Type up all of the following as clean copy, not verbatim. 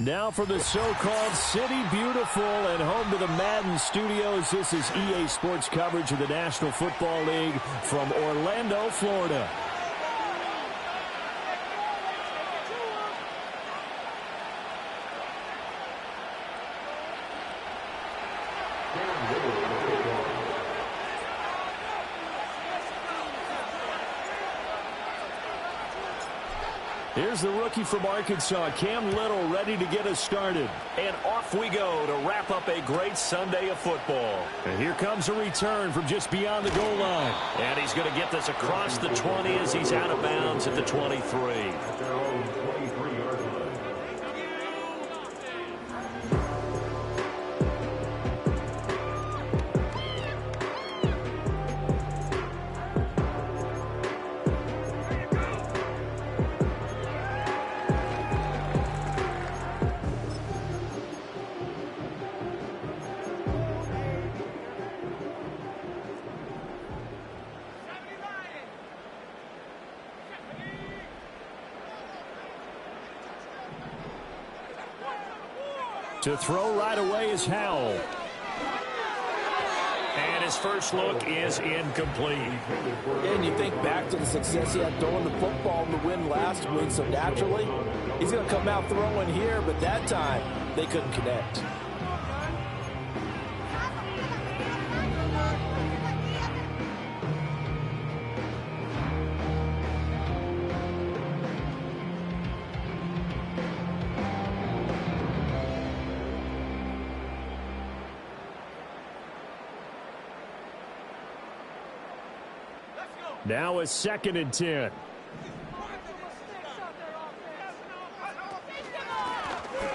Now for the so-called City Beautiful and home to the Madden Studios. This is EA Sports coverage of the National Football League from Orlando, Florida. Here's the rookie from Arkansas, Cam Little, ready to get us started. And off we go to wrap up a great Sunday of football. And here comes a return from just beyond the goal line. And he's going to get this across the 20 as he's out of bounds at the 23. To throw right away is Howell. And his first look is incomplete. And you think back to the success he had throwing the football in the win last week, so naturally, he's going to come out throwing here, but that time, they couldn't connect. Now it's 2nd and 10.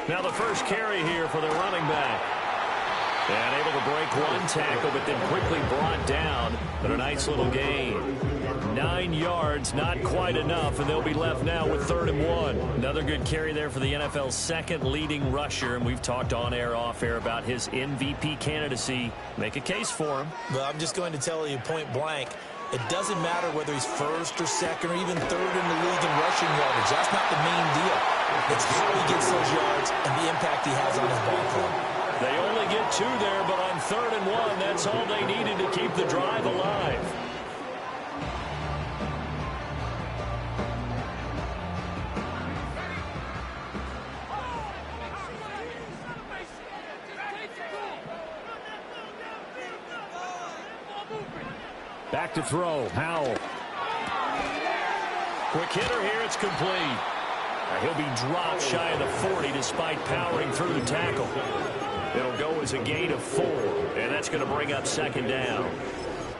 Now the first carry here for the running back. And able to break one tackle, but then quickly brought down. But a nice little gain. 9 yards, not quite enough, and they'll be left now with 3rd and 1. Another good carry there for the NFL's second leading rusher, and we've talked on air, off air about his MVP candidacy. Make a case for him. Well, I'm just going to tell you point blank, it doesn't matter whether he's first or second or even third in the league in rushing yardage. That's not the main deal. It's how he gets those yards and the impact he has on his ball club. They only get 2 there, but on 3rd and 1, that's all they needed to keep the drive alive. Back to throw, Howell. Quick hitter here, it's complete. He'll be dropped shy of the 40 despite powering through the tackle. It'll go as a gain of 4, and that's going to bring up 2nd down.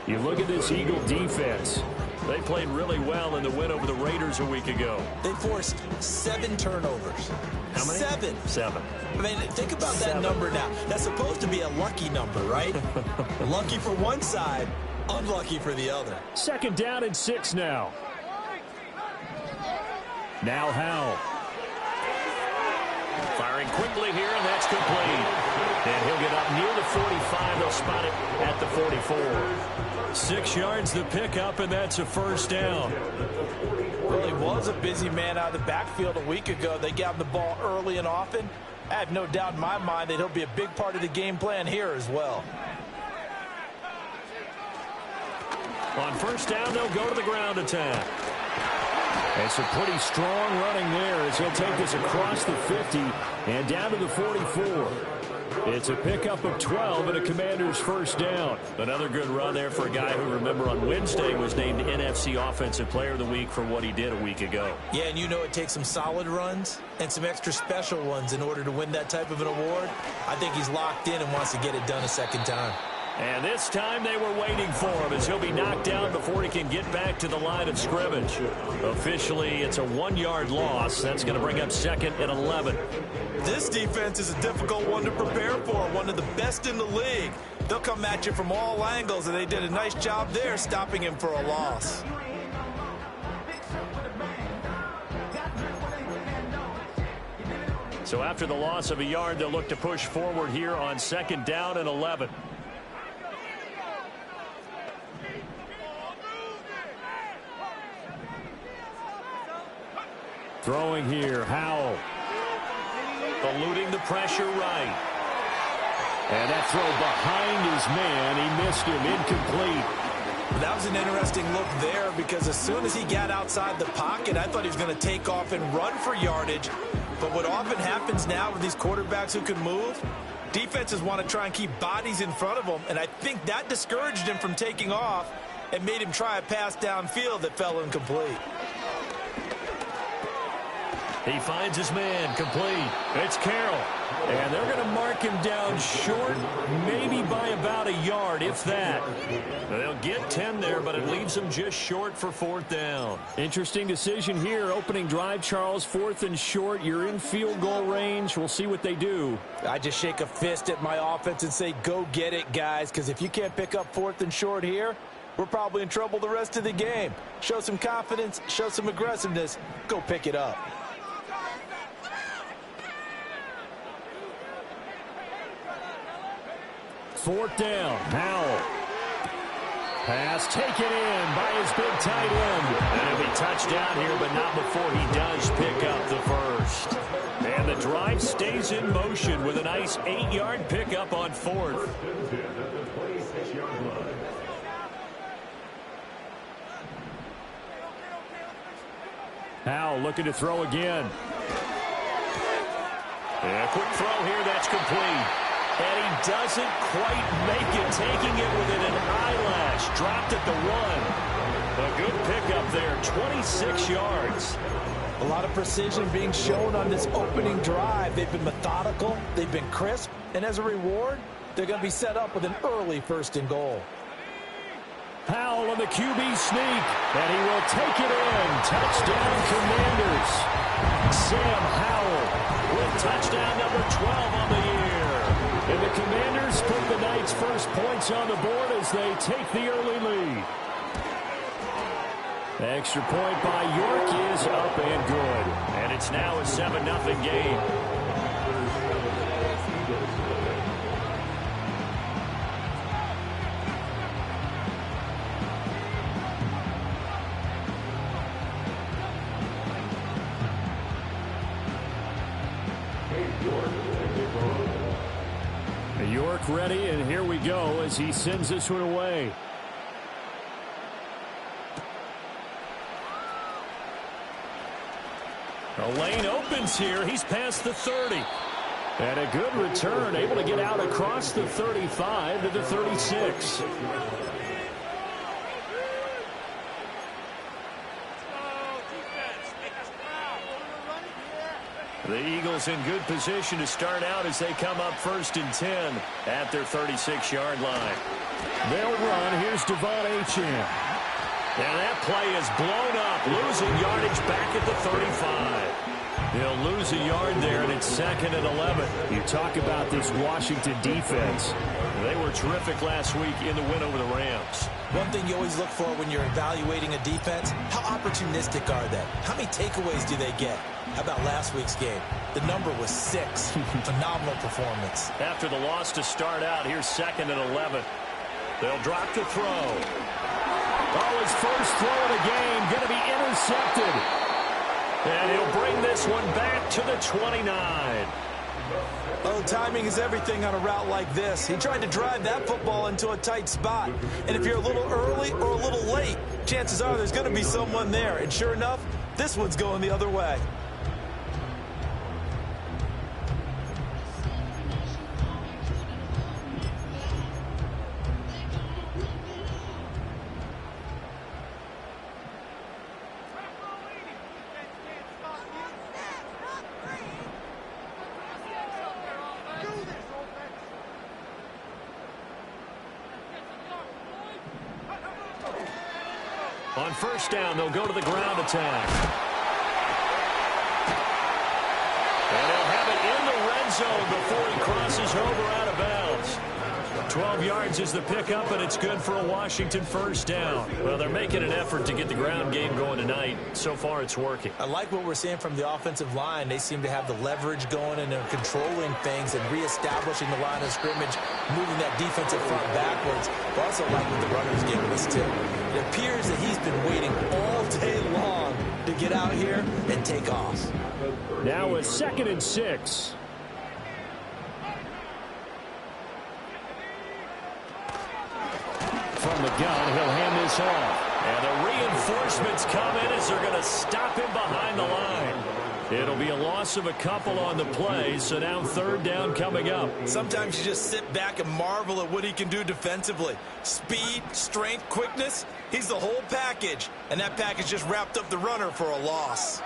You look at this Eagle defense. They played really well in the win over the Raiders a week ago. They forced 7 turnovers. How many? 7. I mean, think about that number now. That's supposed to be a lucky number, right? Lucky for one side, unlucky for the other. 2nd down and 6 now. Now Howell. Firing quickly here, and that's complete. And he'll get up near the 45. They'll spot it at the 44. 6 yards the pickup, and that's a 1st down. Well, he was a busy man out of the backfield a week ago. They got him the ball early and often. I have no doubt in my mind that he'll be a big part of the game plan here as well. On 1st down, they'll go to the ground attack. And some pretty strong running there as he'll take this across the 50 and down to the 44. It's a pickup of 12 and a Commander's 1st down. Another good run there for a guy who, remember, on Wednesday was named NFC Offensive Player of the Week for what he did a week ago. Yeah, and you know it takes some solid runs and some extra special ones in order to win that type of an award. I think he's locked in and wants to get it done a 2nd time. And this time they were waiting for him as he'll be knocked down before he can get back to the line of scrimmage. Officially, it's a 1-yard loss. That's going to bring up 2nd and 11. This defense is a difficult one to prepare for, one of the best in the league. They'll come at you from all angles, and they did a nice job there stopping him for a loss. So after the loss of a yard, they'll look to push forward here on 2nd down and 11. Throwing here, Howell. eluding the pressure right. And that throw behind his man, he missed him, incomplete. That was an interesting look there because as soon as he got outside the pocket, I thought he was going to take off and run for yardage. But what often happens now with these quarterbacks who can move, defenses want to try and keep bodies in front of them, and I think that discouraged him from taking off and made him try a pass downfield that fell incomplete. He finds his man, complete. It's Carroll. And they're going to mark him down short, maybe by about a yard, if that. They'll get 10 there, but it leaves them just short for 4th down. Interesting decision here. Opening drive, Charles, 4th and short. You're in field goal range. We'll see what they do. I just shake a fist at my offense and say, go get it, guys, because if you can't pick up 4th and short here, we're probably in trouble the rest of the game. Show some confidence, show some aggressiveness, go pick it up. Fourth down, Howell. Pass taken in by his big tight end. And he'll be touchdown here, but not before he does pick up the first. And the drive stays in motion with a nice 8-yard pickup on 4th. Howell looking to throw again. And a quick throw here, that's complete. And he doesn't quite make it, taking it within an eyelash. Dropped at the 1. A good pickup there, 26 yards. A lot of precision being shown on this opening drive. They've been methodical, they've been crisp, and as a reward, they're going to be set up with an early 1st and goal. Howell on the QB sneak, and he will take it in. Touchdown, Commanders. Sam Howell with touchdown number 12 on the year. And the Commanders put the Knights' first points on the board as they take the early lead. Extra point by York is up and good. And it's now a 7-0 game. York ready, and here we go as he sends this one away. The lane opens here. He's past the 30. And a good return, able to get out across the 35 to the 36. The Eagles in good position to start out as they come up 1st and 10 at their 36-yard line. They'll run. Here's Devon Achane. And that play is blown up, losing yardage back at the 35. He'll lose a yard there, and it's 2nd and 11. You talk about this Washington defense. They were terrific last week in the win over the Rams. One thing you always look for when you're evaluating a defense, how opportunistic are they? How many takeaways do they get? How about last week's game? The number was 6. Phenomenal performance. After the loss to start out, here's 2nd and 11. They'll drop to throw. Oh, his first throw of the game going to be intercepted. And he'll bring this one back to the 29. Oh, timing is everything on a route like this. He tried to drive that football into a tight spot. And if you're a little early or a little late, chances are there's going to be someone there. And sure enough, this one's going the other way. On 1st down, they'll go to the ground attack. And he'll have it in the red zone before he crosses over out of bounds. 12 yards is the pickup, and it's good for a Washington 1st down. Well, they're making an effort to get the ground game going tonight. So far, it's working. I like what we're seeing from the offensive line. They seem to have the leverage going, and they're controlling things and reestablishing the line of scrimmage, moving that defensive front backwards. I also like what the runner's giving us, too. It appears that he's been waiting all day long to get out here and take off. Now a 2nd and 6. gun. He'll hand this off. And the reinforcements come in as they're going to stop him behind the line. It'll be a loss of a couple on the play, so now third down coming up. Sometimes you just sit back and marvel at what he can do defensively. Speed, strength, quickness, he's the whole package. And that package just wrapped up the runner for a loss.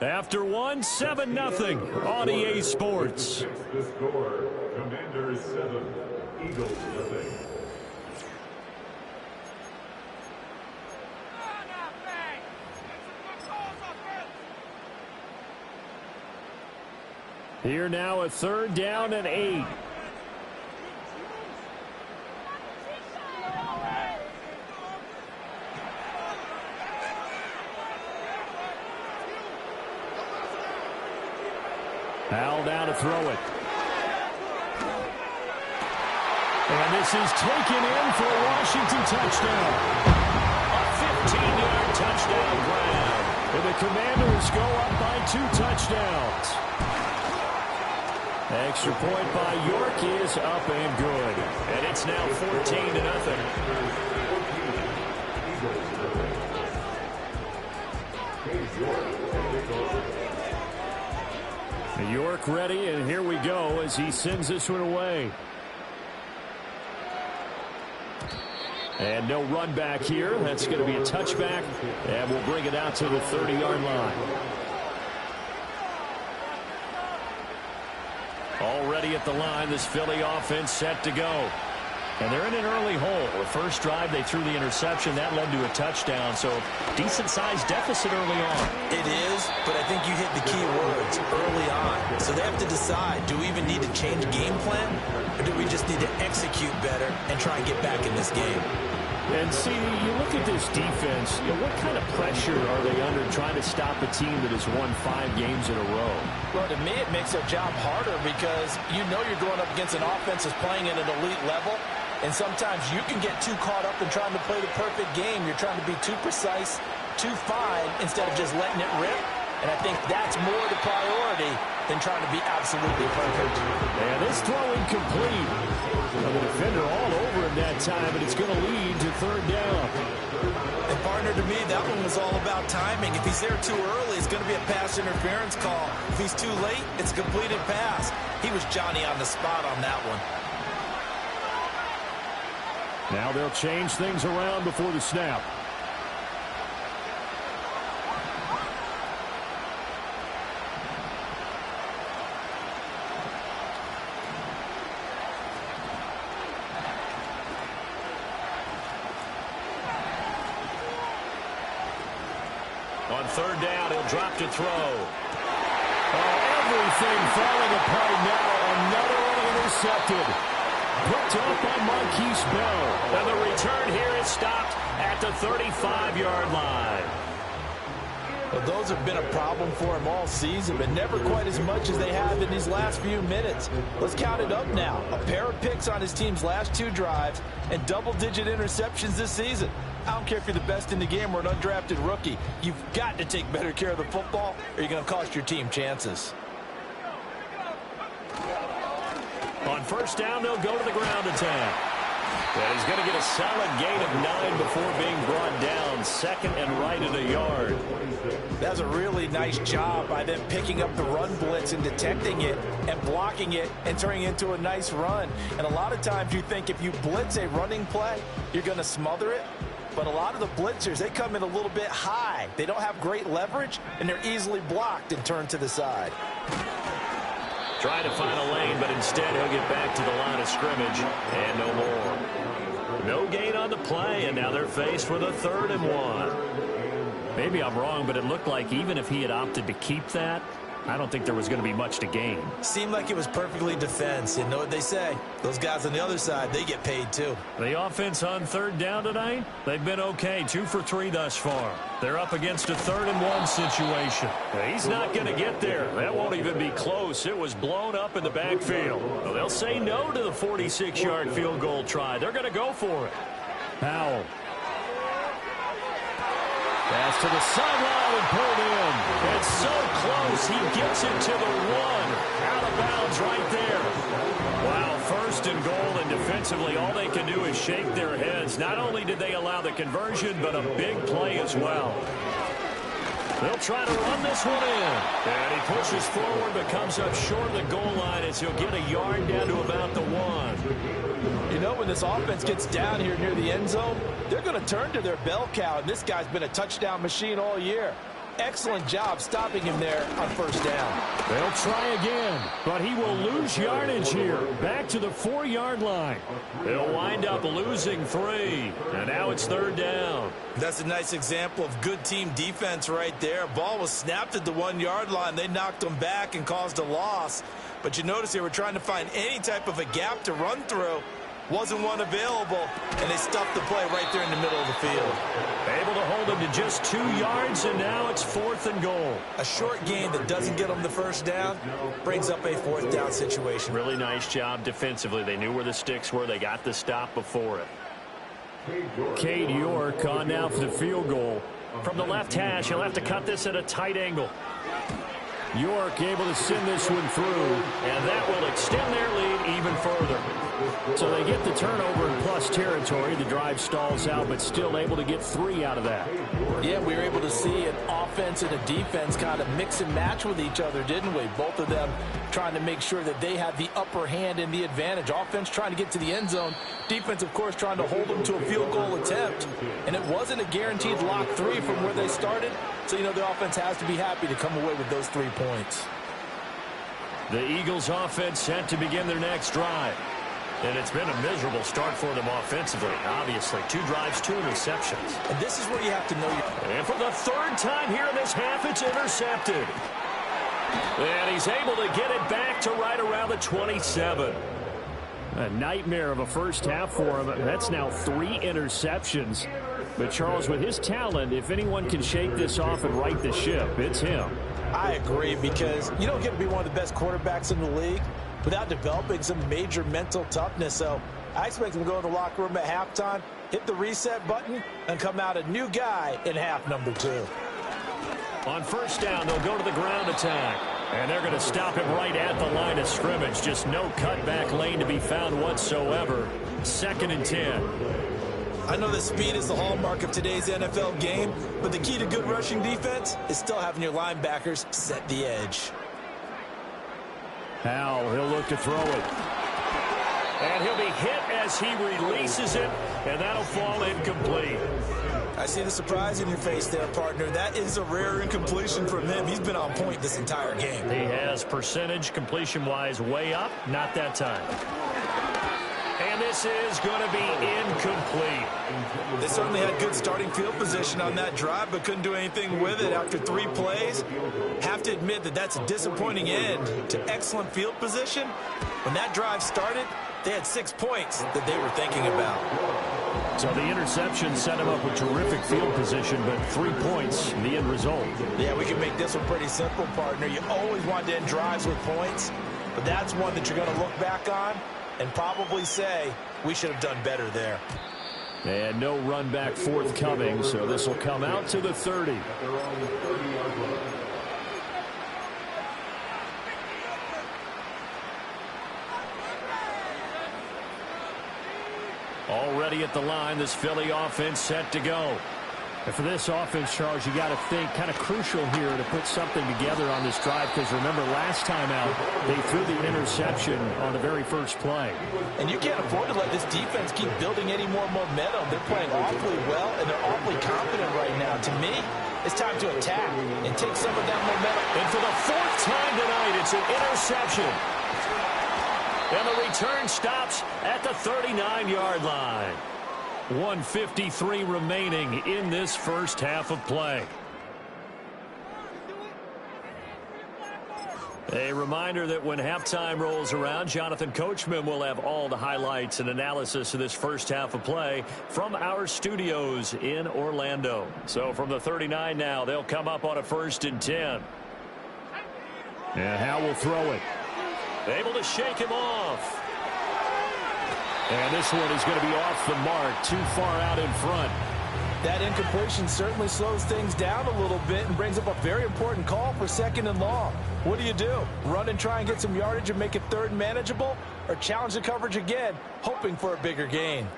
After one, 7-0 on EA Sports. The score, Commanders 7, Eagles nothing. Here now, a third down and 8. Howell down to throw it. And this is taken in for a Washington touchdown. A 15-yard touchdown grab. And the Commanders go up by 2 touchdowns. Extra point by York is up and good. And it's now 14-0. York ready, and here we go as he sends this one away. And no run back here. That's going to be a touchback, and we'll bring it out to the 30-yard line. Already at the line, this Philly offense set to go. And they're in an early hole. The first drive, they threw the interception. That led to a touchdown, so decent-sized deficit early on. It is, but I think you hit the key words early on. So they have to decide, do we even need to change game plan, or do we just need to execute better and try and get back in this game? And see, you look at this defense, what kind of pressure are they under trying to stop a team that has won 5 games in a row? Well, to me, it makes their job harder because you know you're going up against an offense that's playing at an elite level, and sometimes you can get too caught up in trying to play the perfect game. You're trying to be too precise, too fine, instead of just letting it rip. And I think that's more the priority than trying to be absolutely perfect. And this throw incomplete. The defender all over him that time, but it's going to lead to third down. And partner, to me, that one was all about timing. If he's there too early, it's going to be a pass interference call. If he's too late, it's a completed pass. He was Johnny on the spot on that one. Now they'll change things around before the snap. On third down, he'll drop to throw. Oh, everything falling apart now. Another one intercepted. Picked up by Marquise Bell. And the return here is stopped at the 35-yard line. Well, those have been a problem for him all season, but never quite as much as they have in these last few minutes. Let's count it up now. A pair of picks on his team's last 2 drives and double-digit interceptions this season. I don't care if you're the best in the game or an undrafted rookie. You've got to take better care of the football or you're going to cost your team chances. On first down, they'll go to the ground attack. And he's going to get a solid gain of 9 before being brought down. Second and right at a yard. That's a really nice job by them picking up the run blitz and detecting it and blocking it and turning it into a nice run. And a lot of times you think if you blitz a running play, you're going to smother it. But a lot of the blitzers, they come in a little bit high. They don't have great leverage, and they're easily blocked and turned to the side. Trying to find a lane, but instead he'll get back to the line of scrimmage, and no more. No gain on the play, and now they're faced with a 3rd and 1. Maybe I'm wrong, but it looked like even if he had opted to keep that, I don't think there was going to be much to gain. Seemed like it was perfectly defense. You know what they say. Those guys on the other side, they get paid too. The offense on third down tonight, they've been okay. 2 for 3 thus far. They're up against a 3rd and 1 situation. He's not going to get there. That won't even be close. It was blown up in the backfield. Well, they'll say no to the 46-yard field goal try. They're going to go for it. Howell. Pass to the sideline and pulled in. It's so close. He gets it to the 1. Out of bounds right there. Wow, first first and goal, and defensively, all they can do is shake their heads. Not only did they allow the conversion, but a big play as well. They'll try to run this one in. And he pushes forward, but comes up short of the goal line as he'll get a yard down to about the 1. You know, when this offense gets down here near the end zone, they're going to turn to their bell cow, and this guy's been a touchdown machine all year. Excellent job stopping him there on first down. They'll try again, but he will lose yardage here. Back to the 4-yard line. They'll wind up losing 3. And now it's 3rd down. That's a nice example of good team defense right there. Ball was snapped at the 1-yard line. They knocked him back and caused a loss. But you notice they were trying to find any type of a gap to run through. Wasn't one available, and they stuffed the play right there in the middle of the field. Able to hold him to just 2 yards, and now it's 4th and goal. A short gain that doesn't get them the first down brings up a 4th down situation. Really nice job defensively. They knew where the sticks were. They got the stop before it. Cade York on now for the field goal. From the left hash, he'll have to cut this at a tight angle. York able to send this one through. And that will extend their lead even further. So they get the turnover in plus territory. The drive stalls out, but still able to get 3 out of that. Yeah, we were able to see an offense and a defense kind of mix and match with each other, didn't we? Both of them trying to make sure that they have the upper hand and the advantage. Offense trying to get to the end zone. Defense, of course, trying to hold them to a field goal attempt. And it wasn't a guaranteed lock 3 from where they started. So, you know, the offense has to be happy to come away with those 3 points. The Eagles offense set to begin their next drive. And it's been a miserable start for them offensively, obviously. 2 drives, 2 interceptions. And this is where you have to know And for the 3rd time here in this half, it's intercepted. And he's able to get it back to right around the 27. A nightmare of a first half for him. That's now 3 interceptions. But Charles, with his talent, if anyone can shake this off and right the ship, it's him. I agree, because you don't get to be one of the best quarterbacks in the league without developing some major mental toughness. So I expect him to go in the locker room at halftime, hit the reset button, and come out a new guy in half number 2. On first down, they'll go to the ground attack. And they're going to stop him right at the line of scrimmage. Just no cutback lane to be found whatsoever. 2nd and 10. I know that speed is the hallmark of today's NFL game, but the key to good rushing defense is still having your linebackers set the edge. Howell, he'll look to throw it. And he'll be hit as he releases it, and that'll fall incomplete. I see the surprise in your face there, partner. That is a rare incompletion from him. He's been on point this entire game. He has percentage completion-wise way up, not that time. And this is going to be incomplete. They certainly had good starting field position on that drive, but couldn't do anything with it after 3 plays. Have to admit that that's a disappointing end to excellent field position. When that drive started, they had 6 points that they were thinking about. So the interception set him up with terrific field position, but 3 points, the end result. Yeah, we can make this one pretty simple, partner. You always want to end drives with points, but that's one that you're going to look back on and probably say, we should have done better there. And no run back forthcoming, so this will come out to the 30. Already at the line, this Philly offense set to go. And for this offense, Charles, you got to think kind of crucial here to put something together on this drive, because remember last time out they threw the interception on the very first play. And you can't afford to let this defense keep building any more momentum. They're playing awfully well, and they're awfully confident right now. To me, it's time to attack and take some of that momentum. And for the 4th time tonight, it's an interception. And the return stops at the 39-yard line. 1:53 remaining in this first half of play. A reminder that when halftime rolls around, Jonathan Coachman will have all the highlights and analysis of this first half of play from our studios in Orlando. So from the 39 now, they'll come up on a 1st and 10. And Howell will throw it. Able to shake him off. And this one is going to be off the mark, too far out in front. That incompletion certainly slows things down a little bit and brings up a very important call for 2nd and long. What do? Run and try and get some yardage and make it 3rd and manageable? Or challenge the coverage again, hoping for a bigger gain?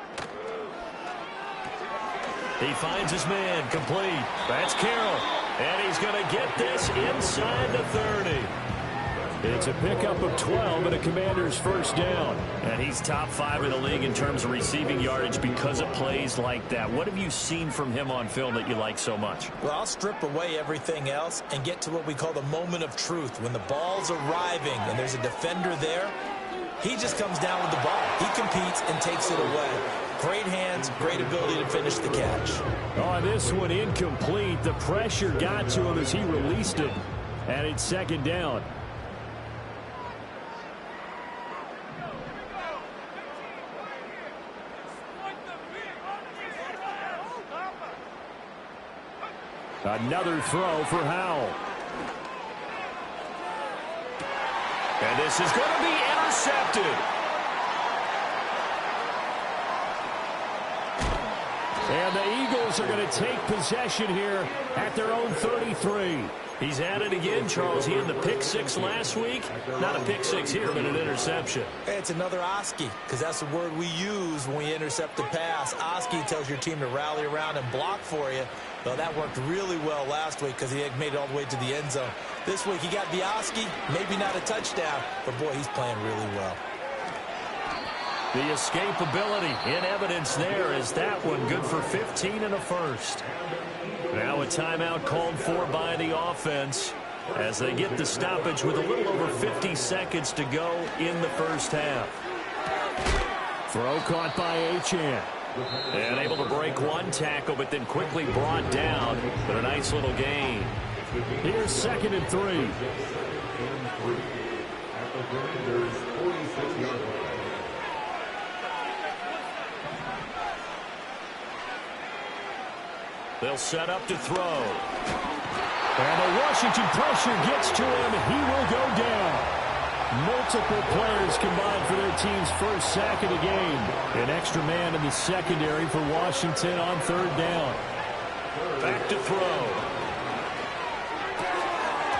He finds his man, complete. That's Carroll. And he's going to get this inside the 30. It's a pickup of 12 and a Commander's first down. And he's top 5 in the league in terms of receiving yardage because of plays like that. What have you seen from him on film that you like so much? Well, I'll strip away everything else and get to what we call the moment of truth. When the ball's arriving and there's a defender there, he just comes down with the ball. He competes and takes it away. Great hands, great ability to finish the catch. Oh, this one incomplete. The pressure got to him as he released it. And it's 2nd down. Another throw for Howell. And this is going to be intercepted. And the Eagles are going to take possession here at their own 33. He's at it again, Charles. He had the pick 6 last week. Not a pick 6 here, but an interception. It's another Oski, because that's the word we use when we intercept the pass. Oski tells your team to rally around and block for you. Well, that worked really well last week because he had made it all the way to the end zone. This week he got the Oski, maybe not a touchdown, but boy, he's playing really well. The escapability in evidence there is that one good for 15 and a first. Now a timeout called for by the offense as they get the stoppage with a little over 50 seconds to go in the first half. Throw caught by Achane. And able to break one tackle, but then quickly brought down. But a nice little gain. Here's 2nd and 3. They'll set up to throw. And the Washington pressure gets to him. He will go down. Multiple players combined for their team's first sack of the game. An extra man in the secondary for Washington on 3rd down. Back to throw.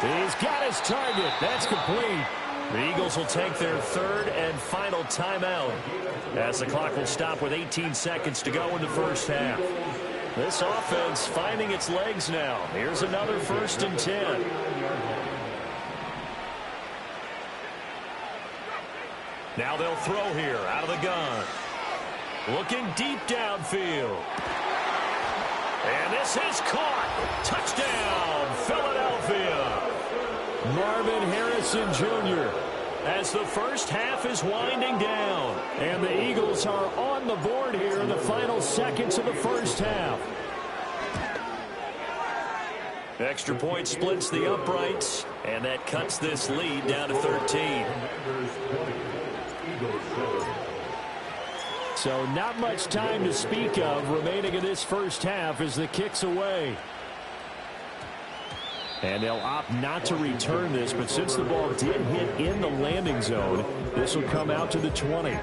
He's got his target. That's complete. The Eagles will take their 3rd and final timeout as the clock will stop with 18 seconds to go in the first half. This offense finding its legs now. Here's another 1st and 10. Now they'll throw here out of the gun. Looking deep downfield. And this is caught. Touchdown, Philadelphia. Marvin Harrison Jr. as the first half is winding down. And the Eagles are on the board here in the final seconds of the first half. Extra point splits the uprights, and that cuts this lead down to 13. So not much time to speak of remaining in this first half as the kick's away. And they'll opt not to return this, but since the ball did hit in the landing zone, this will come out to the 20.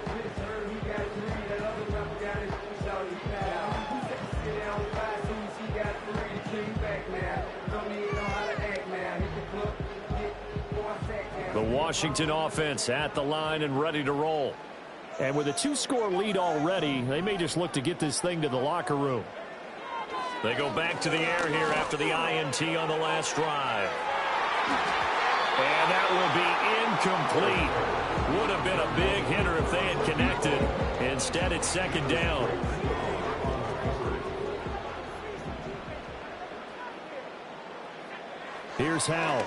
The Washington offense at the line and ready to roll. And with a 2-score lead already, they may just look to get this thing to the locker room. They go back to the air here after the INT on the last drive. And that will be incomplete. Would have been a big hitter if they had connected. Instead, it's 2nd down. Here's Howell.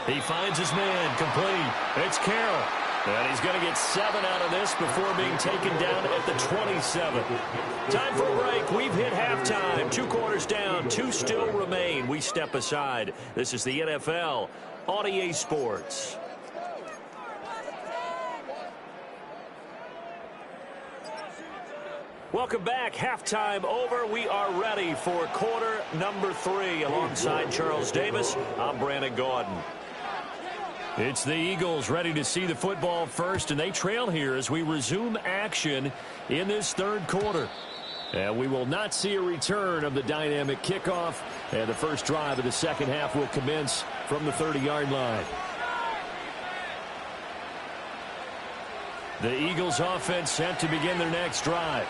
He finds his man, complete. It's Carroll. And he's going to get 7 out of this before being taken down at the 27. Time for a break. We've hit halftime. 2 quarters down. 2 still remain. We step aside. This is the NFL on EA Sports. Welcome back. Halftime over. We are ready for quarter number 3. Alongside Charles Davis, I'm Brandon Gaudin. It's the Eagles ready to see the football first, and they trail here as we resume action in this third quarter. And we will not see a return of the dynamic kickoff, and the first drive of the second half will commence from the 30-yard line. The Eagles offense set to begin their next drive.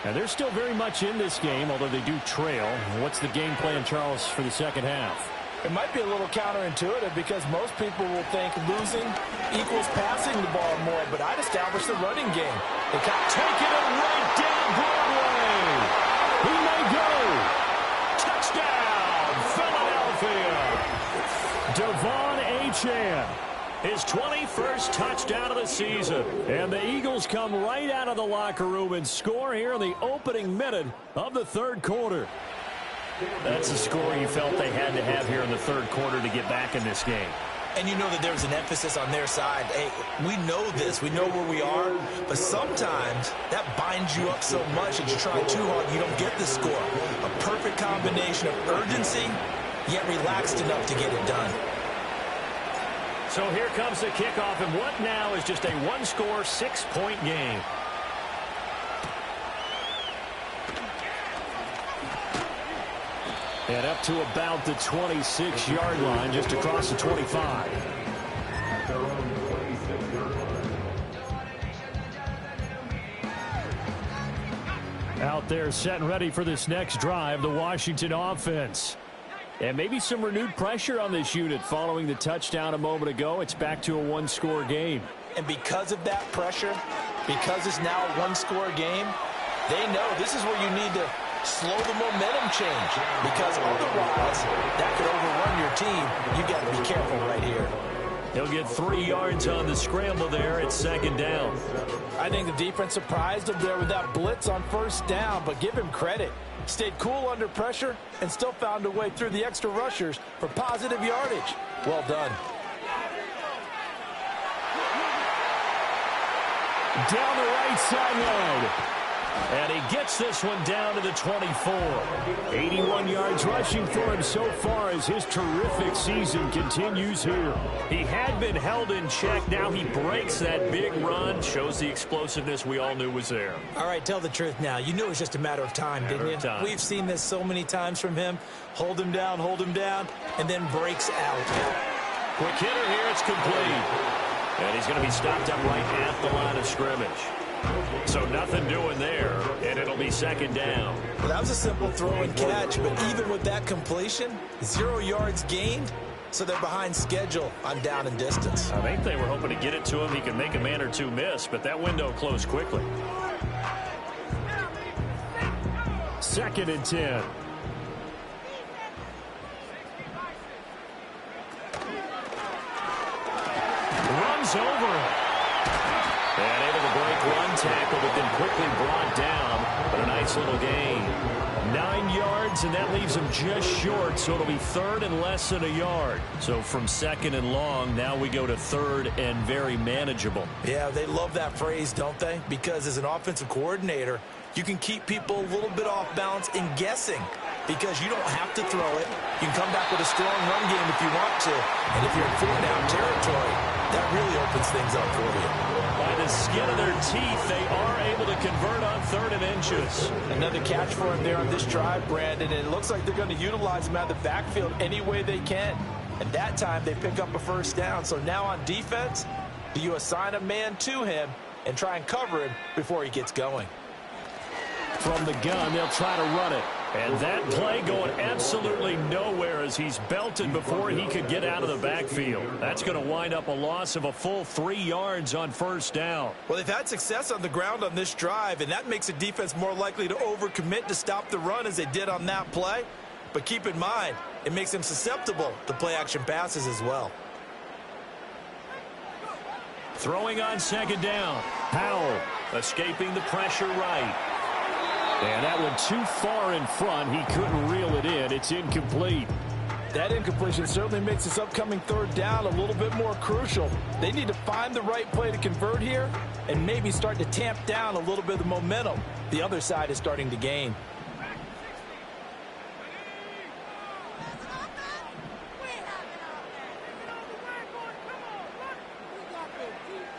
And they're still very much in this game, although they do trail. What's the game plan, Charles, for the second half? It might be a little counterintuitive because most people will think losing equals passing the ball more, but I'd establish the running game. They taking it right down Broadway. He may go. Touchdown, Philadelphia. Devon Achane. His 21st touchdown of the season. And the Eagles come right out of the locker room and score here in the opening minute of the third quarter. That's the score you felt they had to have here in the third quarter to get back in this game. And you know that there's an emphasis on their side. Hey, we know this. We know where we are. But sometimes that binds you up so much that you try too hard, you don't get the score. A perfect combination of urgency, yet relaxed enough to get it done. So here comes the kickoff, and what now is just a one-score, 6-point game. And up to about the 26-yard line, just across the 25. Out there set and ready for this next drive, the Washington offense. And maybe some renewed pressure on this unit following the touchdown a moment ago. It's back to a one-score game. And because of that pressure, because it's now a one-score game, they know this is where you need to slow the momentum change, because otherwise that could overrun your team. You got to be careful right here. He'll get 3 yards on the scramble there. It's second down. I think the defense surprised him there with that blitz on first down, but give him credit. Stayed cool under pressure and still found a way through the extra rushers for positive yardage. Well done. Down the right sideline. And he gets this one down to the 24. 81 yards rushing for him so far as his terrific season continues here. He had been held in check. Now he breaks that big run. Shows the explosiveness we all knew was there. All right, tell the truth now. You knew it was just a matter of time, didn't you? We've seen this so many times from him. Hold him down, and then breaks out. Quick hitter here. It's complete. And he's going to be stopped up right at the line of scrimmage. So nothing doing there, and it'll be second down. Well, that was a simple throw and catch, but even with that completion, 0 yards gained, so they're behind schedule on down and distance. I think they were hoping to get it to him. He can make a man or two miss, but that window closed quickly. 2nd and 10. Runs over him. And able to break one tackle, but then quickly brought down. But a nice little gain. 9 yards, and that leaves him just short, so it'll be 3rd and less than a yard. So from 2nd and long, now we go to 3rd and very manageable. Yeah, they love that phrase, don't they? Because as an offensive coordinator, you can keep people a little bit off balance and guessing, because you don't have to throw it. You can come back with a strong run game if you want to. And if you're in 4-down territory, that really opens things up for you. By the skin of their teeth, they are able to convert on 3rd and inches. Another catch for him there on this drive, Brandon, and it looks like they're going to utilize him out of the backfield any way they can. And that time, they pick up a first down. So now on defense, do you assign a man to him and try and cover him before he gets going? From the gun, they'll try to run it. And that play going absolutely nowhere as he's belted before he could get out of the backfield. That's going to wind up a loss of a full 3 yards on first down. Well, they've had success on the ground on this drive, and that makes a defense more likely to overcommit to stop the run as they did on that play. But keep in mind, it makes them susceptible to play-action passes as well. Throwing on second down. Powell escaping the pressure right. And that one too far in front. He couldn't reel it in. It's incomplete. That incompletion certainly makes this upcoming 3rd down a little bit more crucial. They need to find the right play to convert here and maybe start to tamp down a little bit of the momentum the other side is starting to gain.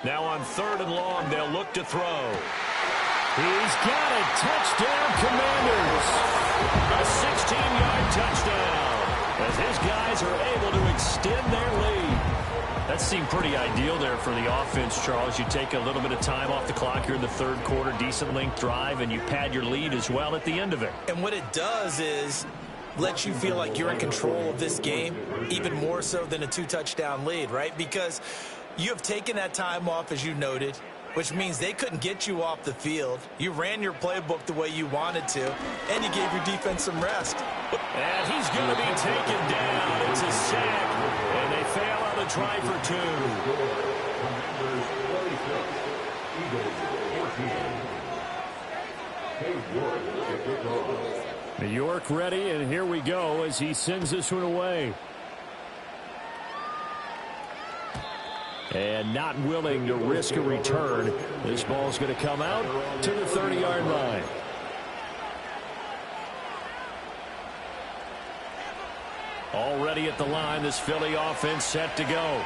Now on 3rd and long, they'll look to throw. He's got it. Touchdown, Commanders. A 16-yard touchdown as his guys are able to extend their lead. That seemed pretty ideal there for the offense, Charles. You take a little bit of time off the clock here in the 3rd quarter, decent length drive, and you pad your lead as well at the end of it. And what it does is lets you feel like you're in control of this game, even more so than a 2-touchdown lead, right? Because you have taken that time off, as you noted, which means they couldn't get you off the field. You ran your playbook the way you wanted to, and you gave your defense some rest. And he's going to be taken down. It's a sack, and they fail on the try for 2. New York ready, and here we go as he sends this one away. And not willing to risk a return. This ball's going to come out to the 30-yard line. Already at the line, this Philly offense set to go.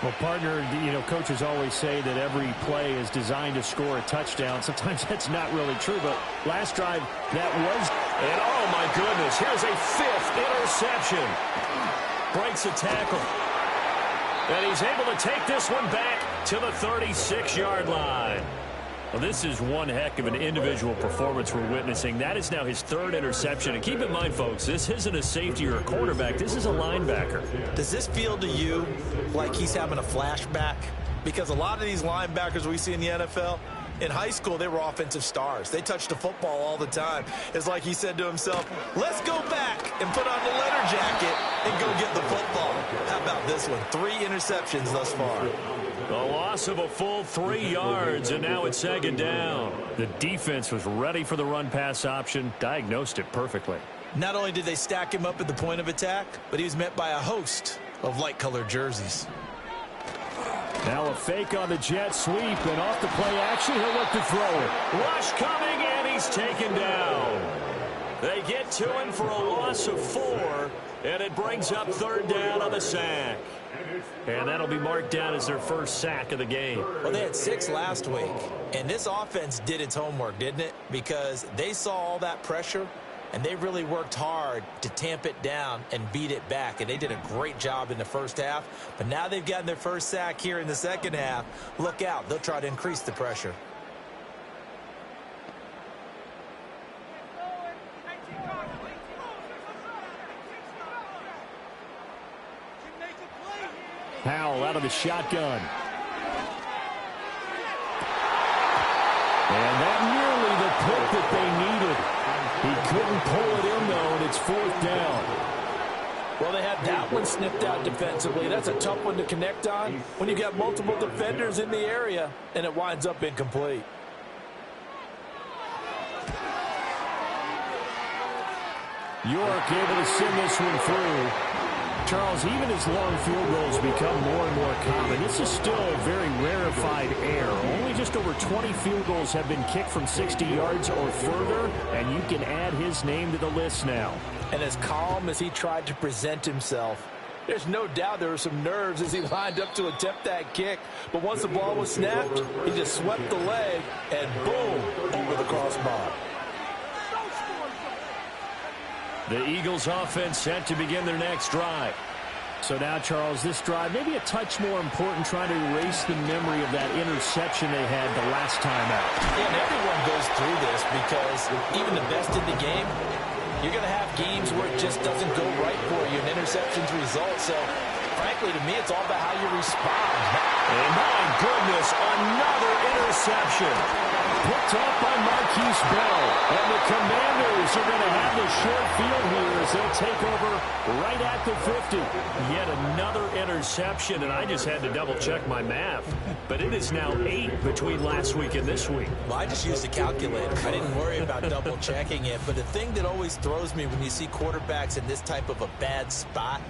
Well, partner, you know, coaches always say that every play is designed to score a touchdown. Sometimes that's not really true, but last drive, that was. And oh, my goodness, here's a 5th interception. Breaks a tackle. And he's able to take this one back to the 36-yard line. Well, this is one heck of an individual performance we're witnessing. That is now his 3rd interception. And keep in mind, folks, this isn't a safety or a quarterback. This is a linebacker. Does this feel to you like he's having a flashback? Because a lot of these linebackers we see in the NFL, in high school, they were offensive stars. They touched the football all the time. It's like he said to himself, let's go back and put on the letter jacket and go get the football. How about this one? 3 interceptions thus far. The loss of a full 3 yards, and now it's 2nd down. The defense was ready for the run-pass option, diagnosed it perfectly. Not only did they stack him up at the point of attack, but he was met by a host of light-colored jerseys. Now a fake on the jet sweep, and off the play action, he'll look to throw it. Rush coming, and he's taken down. They get to him for a loss of 4, and it brings up 3rd down on the sack. And that'll be marked down as their first sack of the game. Well, they had 6 last week, and this offense did its homework, didn't it? Because they saw all that pressure, and they really worked hard to tamp it down and beat it back. And they did a great job in the first half. But now they've gotten their first sack here in the second half. Look out. They'll try to increase the pressure. Powell out of the shotgun. And that nearly the pick that they needed. He couldn't pull it in, though, and it's 4th down. Well, they had that one snipped out defensively. That's a tough one to connect on when you got multiple defenders in the area, and it winds up incomplete. York able to send this one through. Charles, even as long field goals become more and more common, this is still a very rarefied air. Only just over 20 field goals have been kicked from 60 yards or further, and you can add his name to the list now. And as calm as he tried to present himself, there's no doubt there were some nerves as he lined up to attempt that kick. But once the ball was snapped, he just swept the leg, and boom, over the crossbar. The Eagles offense set to begin their next drive. So now, Charles, this drive maybe a touch more important, trying to erase the memory of that interception they had the last time out. Yeah, and everyone goes through this because even the best in the game, you're going to have games where it just doesn't go right for you, and interceptions result. So, frankly, to me, it's all about how you respond. And my goodness, another interception. Picked up by Marquise Bell. And the Commanders are going to have the short field here as they'll take over right at the 50. Yet another interception, and I just had to double-check my math. But it is now 8 between last week and this week. Well, I just used a calculator. I didn't worry about double-checking it. But the thing that always throws me when you see quarterbacks in this type of a bad spot,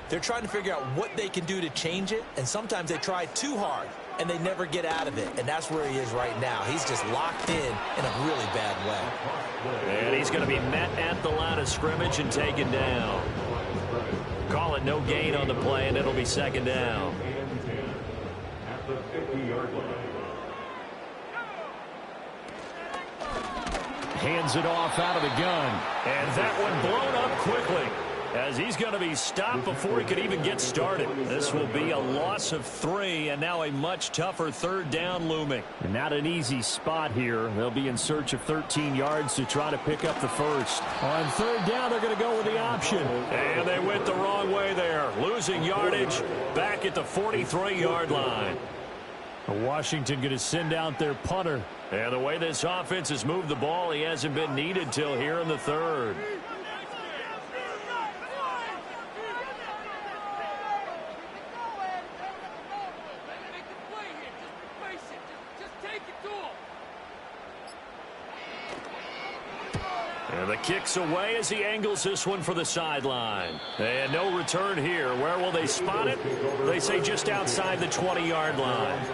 they're trying to figure out what they can do to change it, and sometimes they try too hard, and they never get out of it, and that's where he is right now. He's just locked in a really bad way. And he's going to be met at the line of scrimmage and taken down. Call it no gain on the play, and it'll be 2nd down. 50-yard line. Hands it off out of the gun. And that one blown up quickly, as he's going to be stopped before he could even get started. This will be a loss of 3, and now a much tougher third down looming. And not an easy spot here. They'll be in search of 13 yards to try to pick up the first. On third down, they're going to go with the option. And they went the wrong way there, losing yardage back at the 43-yard line. Washington going to send out their punter. And the way this offense has moved the ball, he hasn't been needed till here in the third. And the kick's away as he angles this one for the sideline. And no return here. Where will they spot it? They say just outside the 20-yard line.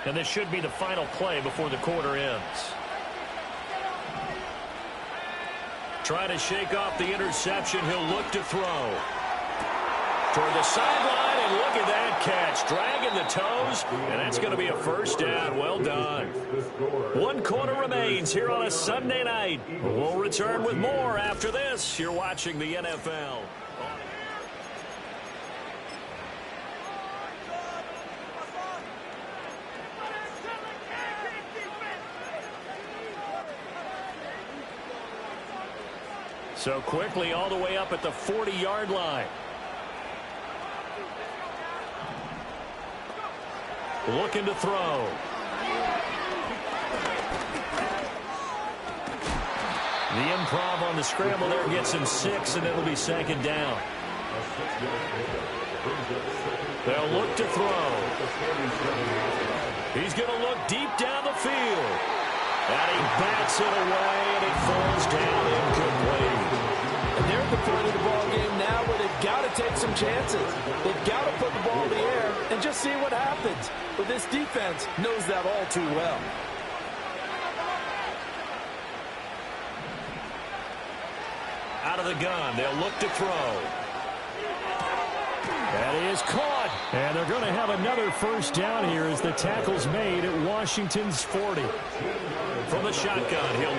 And this should be the final play before the quarter ends. Trying to shake off the interception. He'll look to throw. Toward the sideline, and look at that catch. Dragging the toes, and that's going to be a first down. Well done. 1 quarter remains here on a Sunday night. We'll return with more after this. You're watching the NFL. So quickly all the way up at the 40-yard line. Looking to throw. The improv on the scramble there gets him 6, and it'll be second down. They'll look to throw. He's going to look deep down the field. And he bats it away, and it falls down incomplete. And they're at the point of the ball game now where they've got to take some chances. They've got to put the ball in the air and just see what happens. But this defense knows that all too well. Out of the gun, they'll look to throw. And he is caught. And they're going to have another first down here as the tackle's made at Washington's 40. From the shotgun, he'll